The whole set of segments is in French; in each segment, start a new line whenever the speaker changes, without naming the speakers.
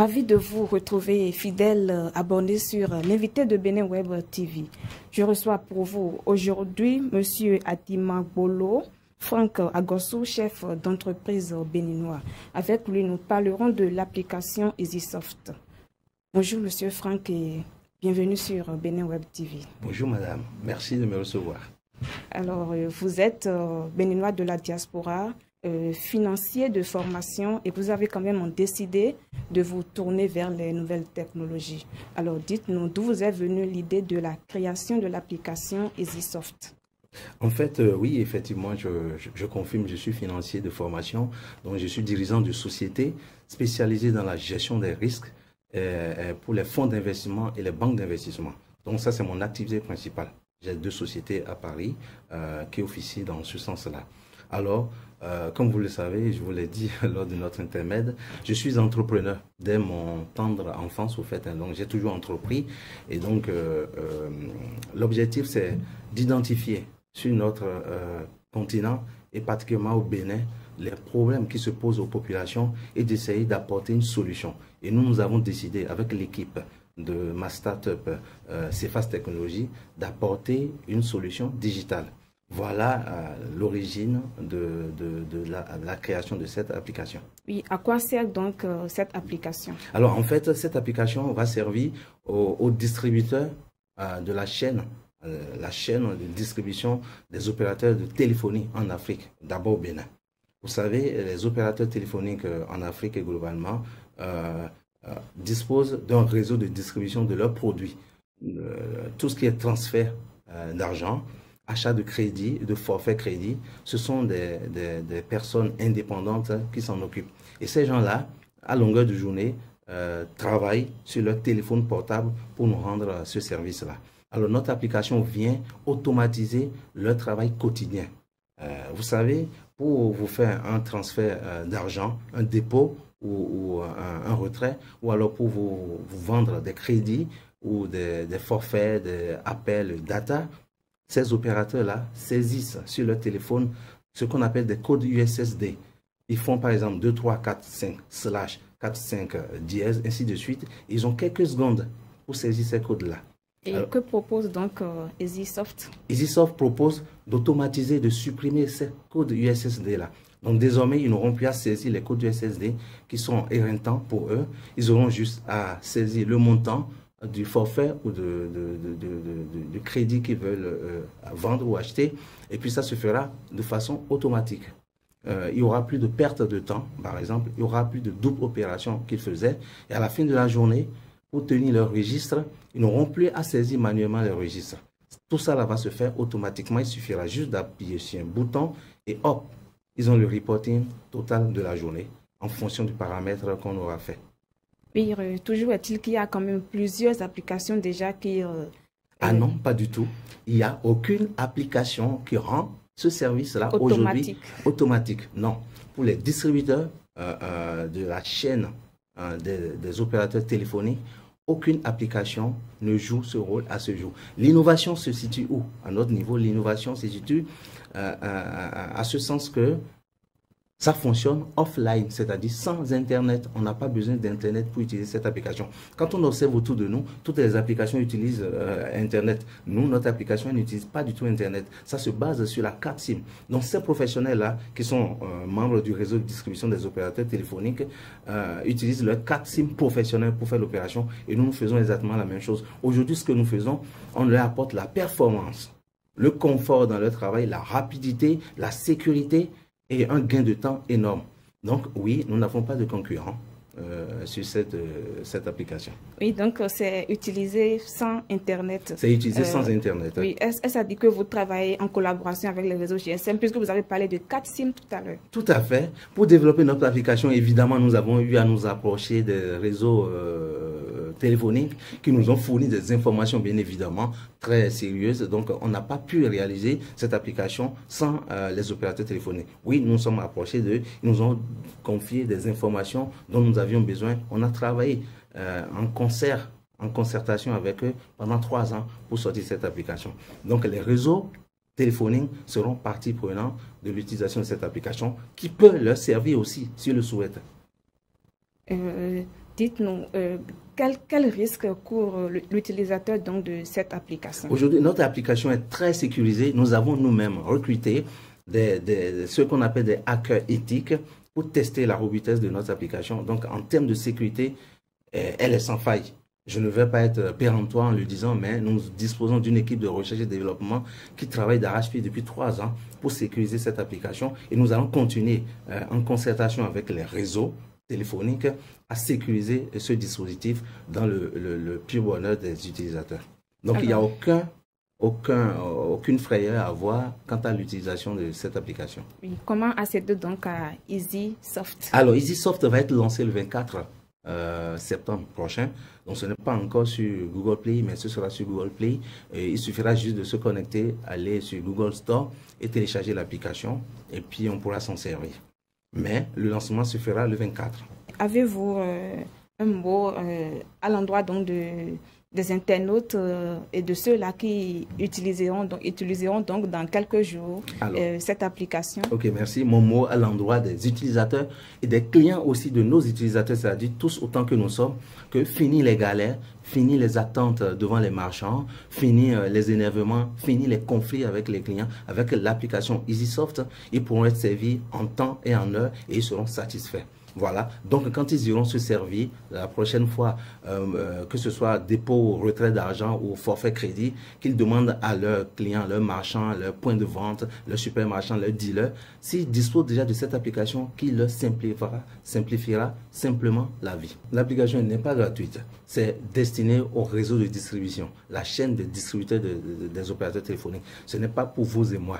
Ravi de vous retrouver, fidèle abonné sur l'invité de Bénin Web TV. Je reçois pour vous aujourd'hui M. Adima Bolo, Franck Agossou, chef d'entreprise béninois. Avec lui, nous parlerons de l'application EasySoft. Bonjour M. Franck et bienvenue sur Bénin Web TV.
Bonjour madame, merci de me recevoir.
Alors, vous êtes béninois de la diaspora, financier de formation et vous avez quand même décidé de vous tourner vers les nouvelles technologies. Alors, dites-nous d'où vous est venue l'idée de la création de l'application EasySoft.
En fait, oui, effectivement, je confirme, je suis financier de formation, donc je suis dirigeant de société spécialisée dans la gestion des risques pour les fonds d'investissement et les banques d'investissement. Donc ça, c'est mon activité principale. J'ai 2 sociétés à Paris qui officient dans ce sens-là. Alors, comme vous le savez, je vous l'ai dit lors de notre intermède, je suis entrepreneur dès mon tendre enfance au fait. Donc, j'ai toujours entrepris. Et donc, l'objectif, c'est d'identifier sur notre continent et particulièrement au Bénin, les problèmes qui se posent aux populations et d'essayer d'apporter une solution. Et nous avons décidé avec l'équipe de ma start-up Cephas Technologies d'apporter une solution digitale. Voilà l'origine de la création de cette application.
Oui, à quoi sert donc cette application?
Alors en fait, cette application va servir aux distributeurs de la chaîne de distribution des opérateurs de téléphonie en Afrique, d'abord au Bénin. Vous savez, les opérateurs téléphoniques en Afrique et globalement disposent d'un réseau de distribution de leurs produits. Tout ce qui est transfert d'argent, achat de crédit, de forfait crédit, ce sont des personnes indépendantes qui s'en occupent. Et ces gens-là, à longueur de journée, travaillent sur leur téléphone portable pour nous rendre ce service-là. Alors notre application vient automatiser leur travail quotidien. Vous savez, pour vous faire un transfert d'argent, un dépôt ou un retrait, ou alors pour vous vendre des crédits ou des forfaits, des appels, data, ces opérateurs-là saisissent sur leur téléphone ce qu'on appelle des codes USSD. Ils font par exemple 2, 3, 4, 5, /4, 5, dièse, ainsi de suite. Ils ont quelques secondes pour saisir ces codes-là.
Et alors, que propose donc EasySoft?
EasySoft propose d'automatiser, de supprimer ces codes USSD-là. Donc désormais, ils n'auront plus à saisir les codes USSD qui sont éreintants pour eux. Ils auront juste à saisir le montant du forfait ou du crédit qu'ils veulent vendre ou acheter. Et puis ça se fera de façon automatique. Il n'y aura plus de perte de temps, par exemple. Il n'y aura plus de double opération qu'ils faisaient. Et à la fin de la journée, pour tenir leur registre, ils n'auront plus à saisir manuellement leur registre. Tout ça là va se faire automatiquement. Il suffira juste d'appuyer sur un bouton et hop, ils ont le reporting total de la journée en fonction du paramètre qu'on aura fait.
Oui, toujours est-il qu'il y a quand même plusieurs applications déjà qui...
Ah non, pas du tout. Il n'y a aucune application qui rend ce service-là aujourd'hui automatique. Non. Pour les distributeurs de la chaîne des opérateurs téléphoniques, aucune application ne joue ce rôle à ce jour. L'innovation se situe où? À notre niveau, l'innovation se situe à ce sens que ça fonctionne offline, c'est-à-dire sans Internet. On n'a pas besoin d'Internet pour utiliser cette application. Quand on observe autour de nous, toutes les applications utilisent Internet. Nous, notre application n'utilise pas du tout Internet. Ça se base sur la carte SIM. Donc, ces professionnels-là, qui sont membres du réseau de distribution des opérateurs téléphoniques, utilisent leur carte SIM professionnelle pour faire l'opération. Et nous faisons exactement la même chose. Aujourd'hui, ce que nous faisons, on leur apporte la performance, le confort dans leur travail, la rapidité, la sécurité, et un gain de temps énorme. Donc oui, nous n'avons pas de concurrents sur cette application.
Oui, donc c'est utilisé sans Internet.
C'est utilisé sans Internet.
Oui, est-ce que ça dit que vous travaillez en collaboration avec les réseaux GSM, puisque vous avez parlé de 4 SIM tout à l'heure?
Tout à fait. Pour développer notre application, évidemment, nous avons eu à nous approcher des réseaux téléphoniques qui nous ont fourni des informations, bien évidemment, très sérieuses. Donc, on n'a pas pu réaliser cette application sans les opérateurs téléphoniques. Oui, nous sommes approchés d'eux. Ils nous ont confié des informations dont nous avions besoin. On a travaillé en concertation avec eux pendant 3 ans pour sortir cette application. Donc, les réseaux téléphoniques seront partie prenante de l'utilisation de cette application qui peut leur servir aussi, s'ils le souhaitent.
Dites-nous, quel risque court l'utilisateur donc de cette application?
Aujourd'hui, notre application est très sécurisée. Nous avons nous-mêmes recruté ce qu'on appelle des hackers éthiques pour tester la robustesse de notre application. Donc, en termes de sécurité, elle est sans faille. Je ne vais pas être péremptoire en le disant, mais nous disposons d'une équipe de recherche et développement qui travaille d'arrache-pied depuis 3 ans pour sécuriser cette application. Et nous allons continuer en concertation avec les réseaux téléphoniques à sécuriser ce dispositif dans le pur bonheur des utilisateurs. Donc, il n'y a aucune frayeur à avoir quant à l'utilisation de cette application.
Oui. Comment accéder donc à EasySoft?
Alors, EasySoft va être lancé le 24 septembre prochain. Donc, ce n'est pas encore sur Google Play, mais ce sera sur Google Play. Et il suffira juste de se connecter, aller sur Google Store et télécharger l'application. Et puis, on pourra s'en servir. Mais le lancement se fera le 24.
Avez-vous un mot à l'endroit donc des internautes et de ceux-là qui utiliseront donc dans quelques jours cette application?
Ok, merci. Mon mot à l'endroit des utilisateurs et des clients aussi de nos utilisateurs, c'est-à-dire tous autant que nous sommes, que fini les galères, fini les attentes devant les marchands, fini les énervements, fini les conflits avec les clients. Avec l'application EasySoft, ils pourront être servis en temps et en heure et ils seront satisfaits. Voilà, donc quand ils iront se servir la prochaine fois, que ce soit dépôt ou retrait d'argent ou forfait crédit, qu'ils demandent à leurs clients, leurs marchands, leurs points de vente, leurs supermarchands, leurs dealers, s'ils disposent déjà de cette application qui leur simplifiera simplement la vie. L'application n'est pas gratuite, c'est destiné au réseau de distribution, la chaîne de distributeurs des opérateurs téléphoniques. Ce n'est pas pour vous et moi.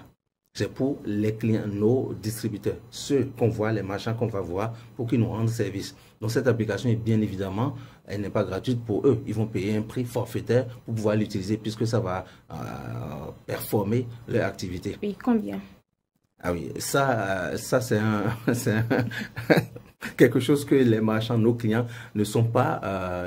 C'est pour les clients, nos distributeurs, ceux qu'on voit, les marchands qu'on va voir pour qu'ils nous rendent service. Donc cette application est bien évidemment, elle n'est pas gratuite pour eux. Ils vont payer un prix forfaitaire pour pouvoir l'utiliser puisque ça va performer leur activité.
Oui, combien?
Ah oui, ça c'est quelque chose que les marchands, nos clients, ne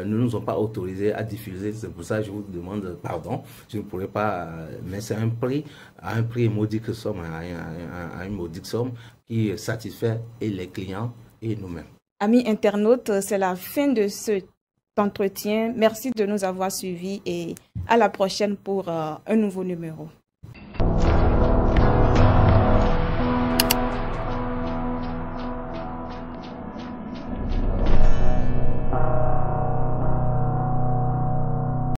nous ont pas autorisés à diffuser. C'est pour ça que je vous demande pardon. Je ne pourrais pas, mais c'est un prix, à un prix modique somme, à une modique somme qui satisfait et les clients et nous-mêmes.
Amis internautes, c'est la fin de cet entretien. Merci de nous avoir suivis et à la prochaine pour un nouveau numéro.